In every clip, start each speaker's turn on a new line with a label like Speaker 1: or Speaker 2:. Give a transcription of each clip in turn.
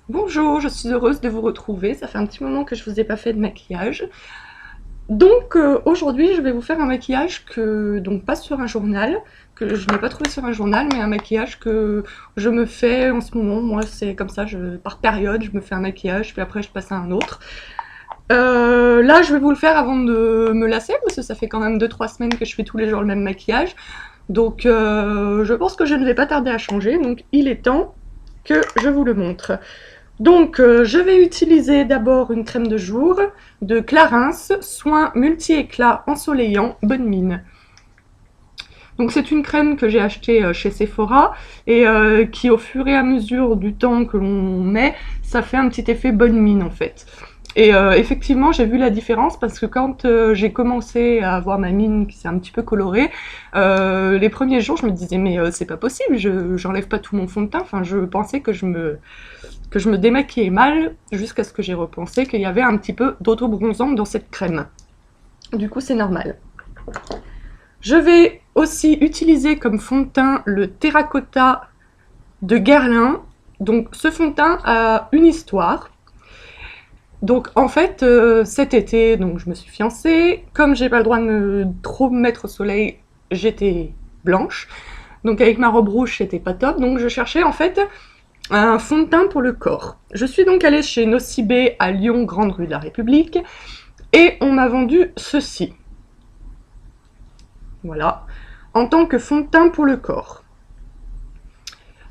Speaker 1: Bonjour, je suis heureuse de vous retrouver. Ça fait un petit moment que je vous ai pas fait de maquillage. Donc aujourd'hui, je vais vous faire un maquillage donc pas sur un journal, que je n'ai pas trouvé sur un journal, mais un maquillage que je me fais en ce moment. Moi, c'est comme ça, par période, je me fais un maquillage, puis après je passe à un autre. Là, je vais vous le faire avant de me lasser, parce que ça fait quand même 2-3 semaines que je fais tous les jours le même maquillage. Donc je pense que je ne vais pas tarder à changer, donc il est temps que je vous le montre. Donc, je vais utiliser d'abord une crème de jour de Clarins, soin multi-éclat ensoleillant, bonne mine. Donc c'est une crème que j'ai achetée chez Sephora et qui au fur et à mesure du temps que l'on met, ça fait un petit effet bonne mine en fait. Et effectivement, j'ai vu la différence parce que quand j'ai commencé à avoir ma mine qui s'est un petit peu colorée, les premiers jours, je me disais mais c'est pas possible, j'enlève pas tout mon fond de teint. Enfin, je pensais que je me démaquillais mal jusqu'à ce que j'ai repensé qu'il y avait un petit peu d'auto-bronzant dans cette crème. Du coup, c'est normal. Je vais aussi utiliser comme fond de teint le Terracotta de Guerlain. Donc, ce fond de teint a une histoire. Donc en fait, cet été, donc je me suis fiancée. Comme j'ai pas le droit de trop me mettre au soleil, j'étais blanche. Donc avec ma robe rouge, c'était pas top. Donc je cherchais en fait un fond de teint pour le corps. Je suis donc allée chez Nocibé à Lyon, Grande Rue de la République, et on m'a vendu ceci. Voilà, en tant que fond de teint pour le corps.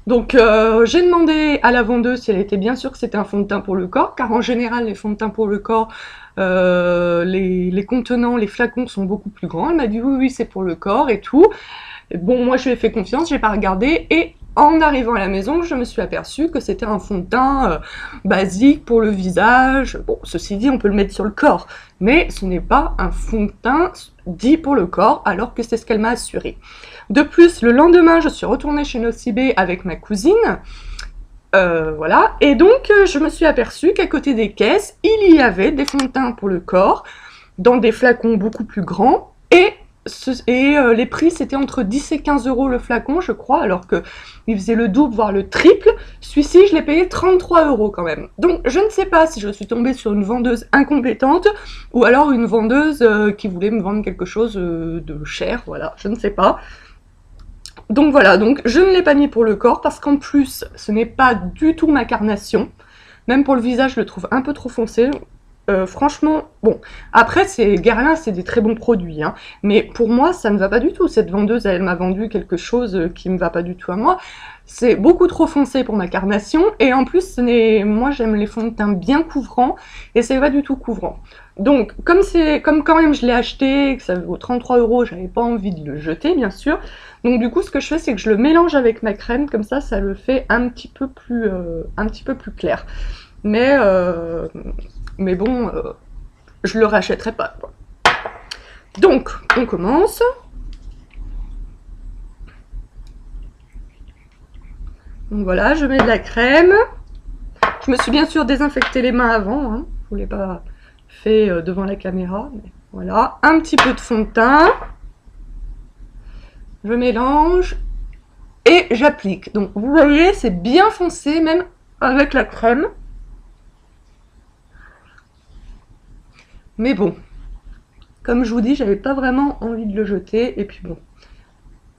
Speaker 1: Donc j'ai demandé à la vendeuse si elle était bien sûre que c'était un fond de teint pour le corps, car en général les fonds de teint pour le corps, les contenants, les flacons sont beaucoup plus grands. Elle m'a dit oui, oui, c'est pour le corps et tout. Et bon, moi je lui ai fait confiance, j'ai pas regardé, et en arrivant à la maison, je me suis aperçue que c'était un fond de teint basique pour le visage. Bon, ceci dit, on peut le mettre sur le corps, mais ce n'est pas un fond de teint dit pour le corps, alors que c'est ce qu'elle m'a assuré. De plus, le lendemain, je suis retournée chez Nocibé avec ma cousine. Voilà, et donc je me suis aperçue qu'à côté des caisses, il y avait des fonds de teint pour le corps, dans des flacons beaucoup plus grands, et les prix c'était entre 10 et 15 euros le flacon, je crois, alors que il faisait le double, voire le triple. Celui-ci, je l'ai payé 33 euros quand même. Donc je ne sais pas si je suis tombée sur une vendeuse incompétente, ou alors une vendeuse qui voulait me vendre quelque chose de cher, voilà, je ne sais pas. Donc voilà, donc je ne l'ai pas mis pour le corps parce qu'en plus, ce n'est pas du tout ma carnation. Même pour le visage, je le trouve un peu trop foncé. Franchement, bon, après, Guerlain, c'est des très bons produits, hein, mais pour moi, ça ne va pas du tout. Cette vendeuse, elle m'a vendu quelque chose qui ne va pas du tout à moi. C'est beaucoup trop foncé pour ma carnation, et en plus, moi, j'aime les fonds de teint bien couvrants, et c'est pas du tout couvrant. Donc, comme quand même je l'ai acheté, que ça vaut 33 euros, j'avais pas envie de le jeter, bien sûr. Donc du coup, ce que je fais, c'est que je le mélange avec ma crème, comme ça le fait un petit peu plus clair. Mais, euh, mais bon, je le rachèterai pas, quoi. Donc, on commence. Donc voilà, je mets de la crème. Je me suis bien sûr désinfecté les mains avant, hein. Je ne l'ai pas fait devant la caméra. Mais voilà, un petit peu de fond de teint. Je mélange et j'applique. Donc vous voyez, c'est bien foncé, même avec la crème. Mais bon, comme je vous dis, j'avais pas vraiment envie de le jeter, et puis bon,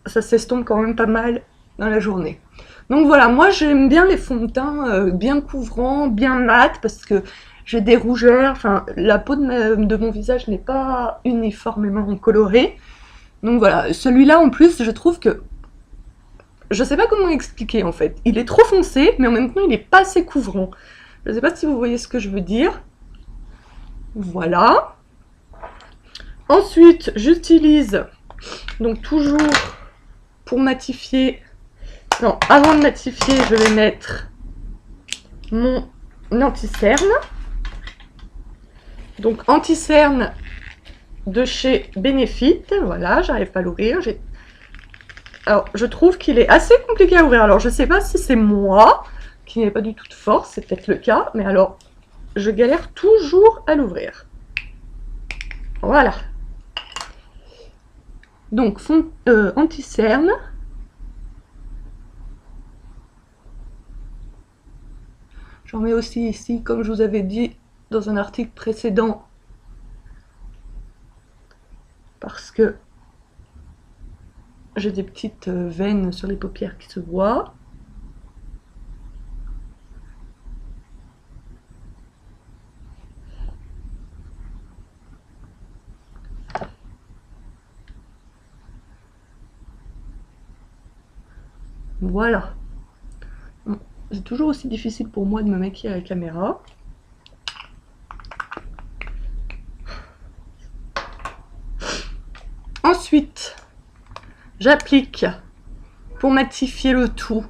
Speaker 1: ça s'estompe quand même pas mal dans la journée. Donc voilà, moi j'aime bien les fonds de teint bien couvrants, bien mat, parce que j'ai des rougeurs, enfin la peau de mon visage n'est pas uniformément colorée. Donc voilà, celui-là en plus, je trouve que, je sais pas comment expliquer en fait, il est trop foncé, mais en même temps il est pas assez couvrant. Je sais pas si vous voyez ce que je veux dire. Voilà. Ensuite, j'utilise, donc toujours pour matifier, non, avant de matifier, je vais mettre mon anti-cerne. Donc anti-cerne de chez Benefit, voilà, j'arrive pas à l'ouvrir. Alors, je trouve qu'il est assez compliqué à ouvrir. Alors, je sais pas si c'est moi qui n'ai pas du tout de force, c'est peut-être le cas, mais alors, je galère toujours à l'ouvrir. Voilà. Donc, J'en mets aussi ici, comme je vous avais dit dans un article précédent, parce que j'ai des petites veines sur les paupières qui se voient. Voilà. C'est toujours aussi difficile pour moi de me maquiller à la caméra. Ensuite, j'applique, pour matifier le tout,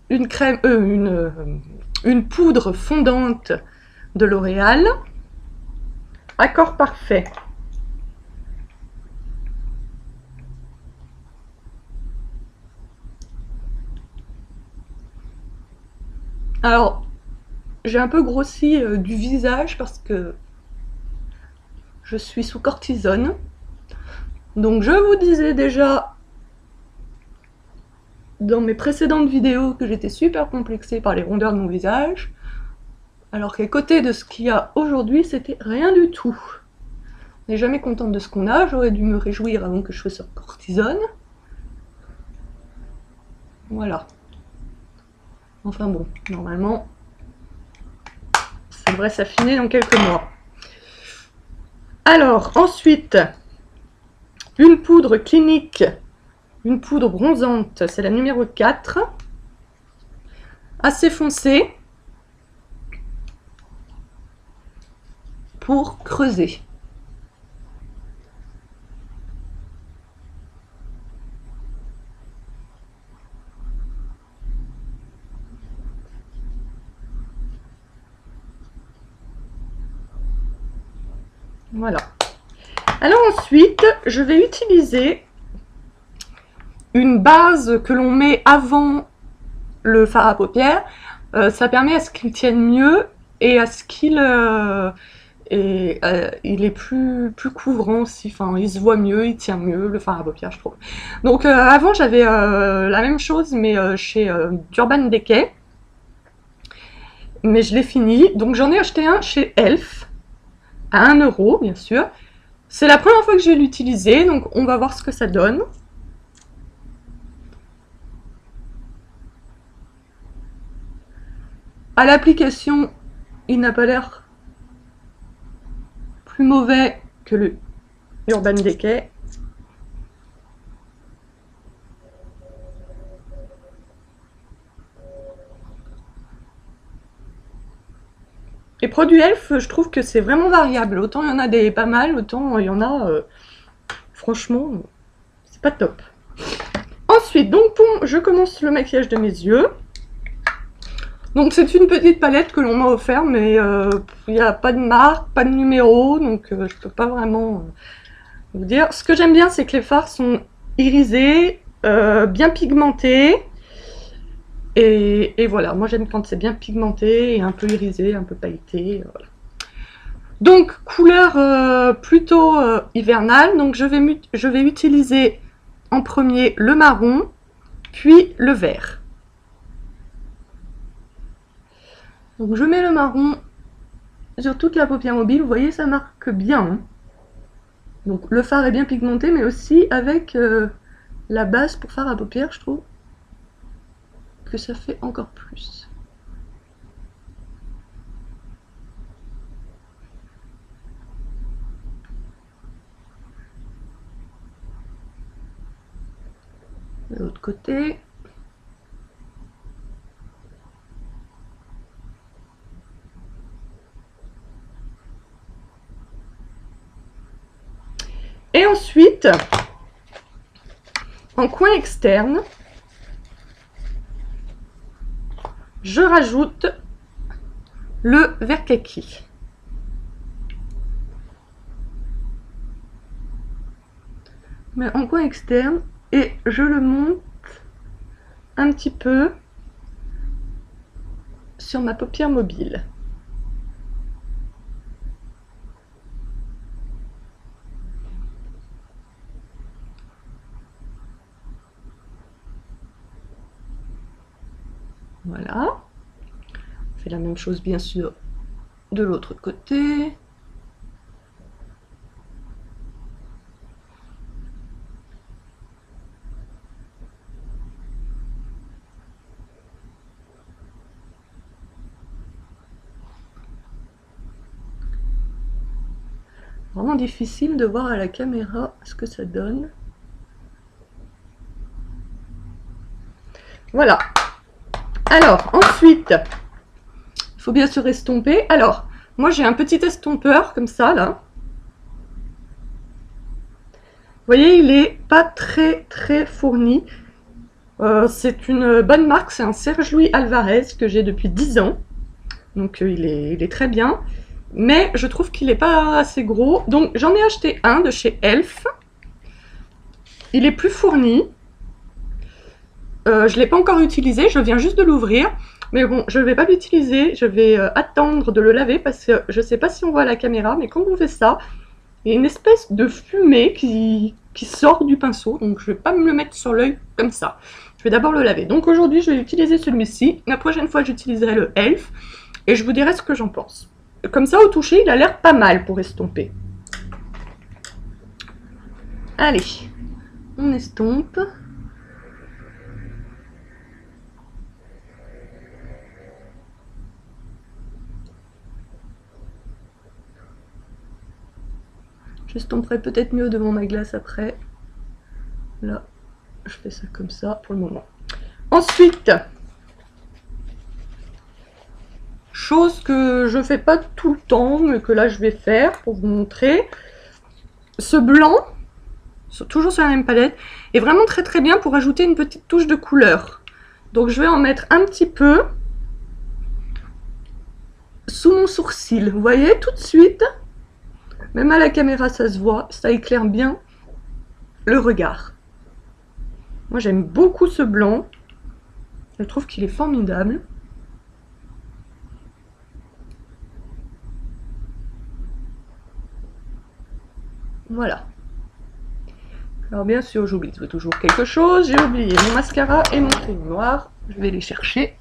Speaker 1: une crème, une poudre fondante de L'Oréal. Accord parfait. Alors, j'ai un peu grossi du visage parce que je suis sous cortisone. Donc je vous disais déjà dans mes précédentes vidéos que j'étais super complexée par les rondeurs de mon visage, alors qu'à côté de ce qu'il y a aujourd'hui, c'était rien du tout. On n'est jamais contente de ce qu'on a, j'aurais dû me réjouir avant que je sois sur cortisone. Voilà. Enfin bon, normalement, ça devrait s'affiner dans quelques mois. Alors, ensuite, une poudre clinique, une poudre bronzante, c'est la numéro 4, assez foncée, pour creuser. Voilà. Alors ensuite, je vais utiliser une base que l'on met avant le fard à paupières. Ça permet à ce qu'il tienne mieux et à ce qu'il il est plus couvrant aussi. Enfin, il se voit mieux, il tient mieux le fard à paupières, je trouve. Donc avant, j'avais la même chose, mais chez Urban Decay. Mais je l'ai fini. Donc j'en ai acheté un chez Elf à 1 €, bien sûr. C'est la première fois que je vais l'utiliser, donc on va voir ce que ça donne. À l'application, il n'a pas l'air plus mauvais que le Urban Decay. Les produits Elf, je trouve que c'est vraiment variable. Autant il y en a des pas mal, autant il y en a, franchement, c'est pas top. Ensuite, donc je commence le maquillage de mes yeux. Donc c'est une petite palette que l'on m'a offert, mais il n'y a pas de marque, pas de numéro, donc je peux pas vraiment vous dire. Ce que j'aime bien, c'est que les fards sont irisés, bien pigmentés. Et voilà, moi j'aime quand c'est bien pigmenté et un peu irisé, un peu pailleté. Voilà. Donc couleur plutôt hivernale, donc je vais utiliser en premier le marron, puis le vert. Donc je mets le marron sur toute la paupière mobile, vous voyez ça marque bien. Hein. Donc le fard est bien pigmenté, mais aussi avec la base pour fard à paupières, je trouve que ça fait encore plus. De l'autre côté. Et ensuite, en coin externe, je rajoute le vert kaki. Mais en coin externe, et je le monte un petit peu sur ma paupière mobile. Voilà. fais la même chose bien sûr de l'autre côté. Vraiment difficile de voir à la caméra ce que ça donne. Voilà. Alors, ensuite, il faut bien sûr estomper. Alors, moi j'ai un petit estompeur comme ça, là. Vous voyez, il est pas très fourni. C'est une bonne marque, c'est un Serge Louis Alvarez que j'ai depuis 10 ans. Donc il est très bien. Mais je trouve qu'il n'est pas assez gros. Donc j'en ai acheté un de chez Elf. Il est plus fourni. Je ne l'ai pas encore utilisé, je viens juste de l'ouvrir. Mais bon, je ne vais pas l'utiliser. Je vais attendre de le laver parce que je ne sais pas si on voit à la caméra. Mais quand on fait ça, il y a une espèce de fumée qui sort du pinceau. Donc je ne vais pas me le mettre sur l'œil comme ça. Je vais d'abord le laver. Donc aujourd'hui, je vais utiliser celui-ci. La prochaine fois, j'utiliserai le Elf. Et je vous dirai ce que j'en pense. Comme ça, au toucher, il a l'air pas mal pour estomper. Allez, on estompe. J'estomperai peut-être mieux devant ma glace après. Là, je fais ça comme ça pour le moment. Ensuite, chose que je fais pas tout le temps, mais que là je vais faire pour vous montrer. Ce blanc, toujours sur la même palette, est vraiment très bien pour ajouter une petite touche de couleur. Donc je vais en mettre un petit peu sous mon sourcil. Vous voyez, tout de suite, même à la caméra ça se voit, ça éclaire bien le regard. Moi j'aime beaucoup ce blanc, je trouve qu'il est formidable. Voilà. Alors bien sûr, j'oublie toujours quelque chose. J'ai oublié mon mascara et mon crayon noir. Je vais les chercher.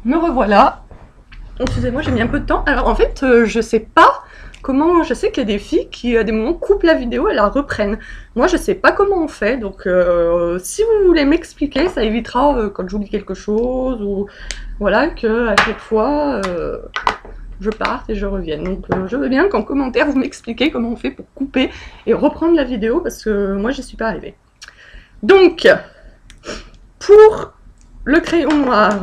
Speaker 1: Me revoilà. Excusez-moi, j'ai mis un peu de temps. Alors en fait, je sais pas comment. Je sais qu'il y a des filles qui à des moments coupent la vidéo et la reprennent. Moi, je sais pas comment on fait. Donc, si vous voulez m'expliquer, ça évitera quand j'oublie quelque chose ou voilà que à chaque fois je parte et je revienne. Donc, je veux bien qu'en commentaire vous m'expliquez comment on fait pour couper et reprendre la vidéo parce que moi, j'y suis pas arrivée. Donc, pour le crayon noir.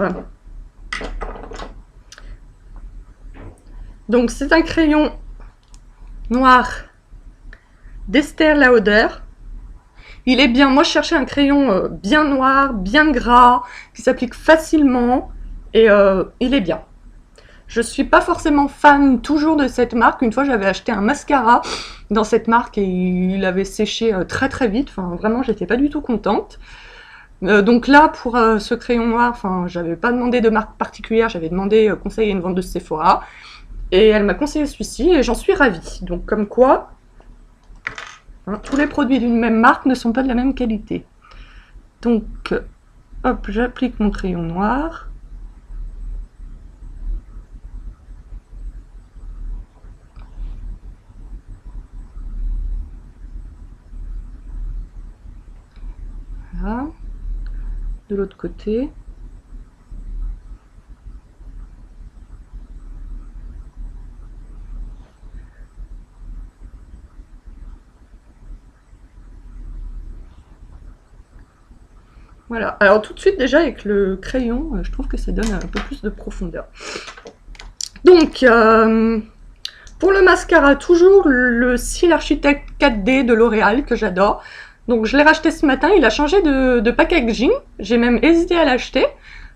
Speaker 1: Donc c'est un crayon noir d'Esther Lauder. Il est bien, moi je cherchais un crayon bien noir, bien gras, qui s'applique facilement et il est bien. Je suis pas forcément fan toujours de cette marque. Une fois j'avais acheté un mascara dans cette marque et il avait séché très vite. Enfin vraiment j'étais pas du tout contente. Donc là pour ce crayon noir, enfin j'avais pas demandé de marque particulière, j'avais demandé conseil à une vendeuse Sephora. Et elle m'a conseillé celui-ci et j'en suis ravie. Donc comme quoi, hein, tous les produits d'une même marque ne sont pas de la même qualité. Donc, hop, j'applique mon crayon noir. Voilà. De l'autre côté. Voilà, alors tout de suite déjà avec le crayon, je trouve que ça donne un peu plus de profondeur. Donc, pour le mascara, toujours le Cils Architect 4D de L'Oréal, que j'adore. Donc je l'ai racheté ce matin, il a changé de packaging. J'ai même hésité à l'acheter,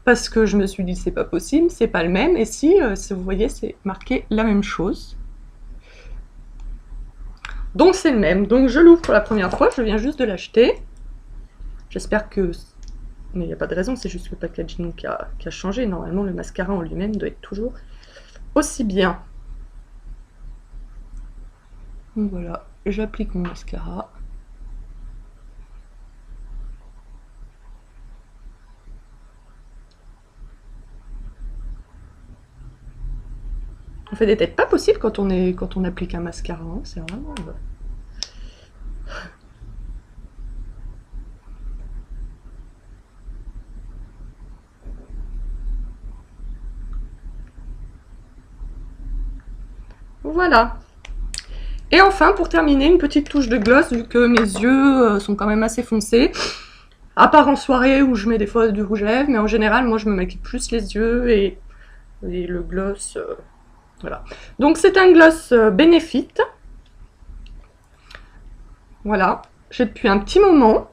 Speaker 1: parce que je me suis dit c'est pas possible, c'est pas le même. Et si vous voyez, c'est marqué la même chose. Donc c'est le même. Donc je l'ouvre pour la première fois, je viens juste de l'acheter. J'espère que... Mais il n'y a pas de raison, c'est juste le packaging qui a changé. Normalement, le mascara en lui-même doit être toujours aussi bien. Donc voilà, j'applique mon mascara. On fait des têtes pas possibles quand on applique un mascara, hein. C'est vraiment... Voilà. Et enfin, pour terminer, une petite touche de gloss, vu que mes yeux sont quand même assez foncés. À part en soirée où je mets des fois du rouge à lèvres, mais en général, moi je me maquille plus les yeux et le gloss... voilà. Donc c'est un gloss Benefit. Voilà. J'ai depuis un petit moment.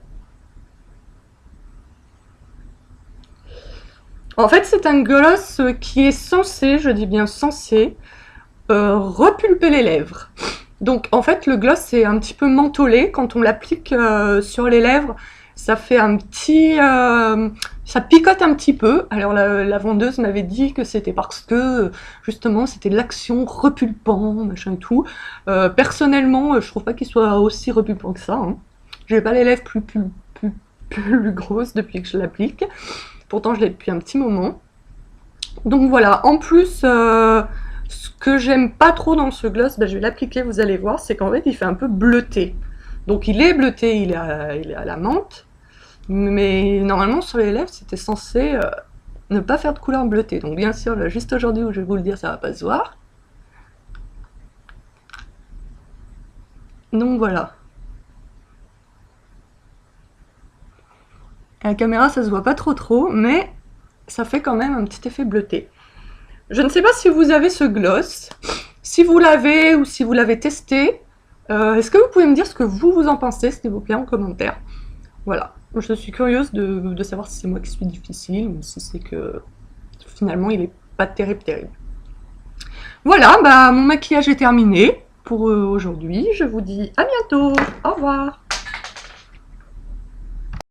Speaker 1: En fait, c'est un gloss qui est censé, je dis bien censé, repulper les lèvres. Donc en fait le gloss c'est un petit peu mentholé, quand on l'applique sur les lèvres ça fait un petit... ça picote un petit peu. Alors la vendeuse m'avait dit que c'était parce que justement c'était l'action repulpant, machin et tout. Personnellement je trouve pas qu'il soit aussi repulpant que ça, hein. J'ai pas les lèvres plus grosses depuis que je l'applique. Pourtant je l'ai depuis un petit moment. Donc voilà, en plus... ce que j'aime pas trop dans ce gloss, je vais l'appliquer, vous allez voir, c'est qu'en fait il fait un peu bleuté. Donc il est bleuté, il est à la menthe, mais normalement sur les lèvres c'était censé ne pas faire de couleur bleutée. Donc bien sûr, là, juste aujourd'hui où je vais vous le dire, ça va pas se voir. Donc voilà. À la caméra ça se voit pas trop, mais ça fait quand même un petit effet bleuté. Je ne sais pas si vous avez ce gloss, si vous l'avez ou si vous l'avez testé. Est-ce que vous pouvez me dire ce que vous en pensez, s'il vous plaît, en commentaire? Voilà, je suis curieuse de savoir si c'est moi qui suis difficile ou si c'est que finalement il est pas terrible. Voilà, mon maquillage est terminé pour aujourd'hui. Je vous dis à bientôt. Au revoir.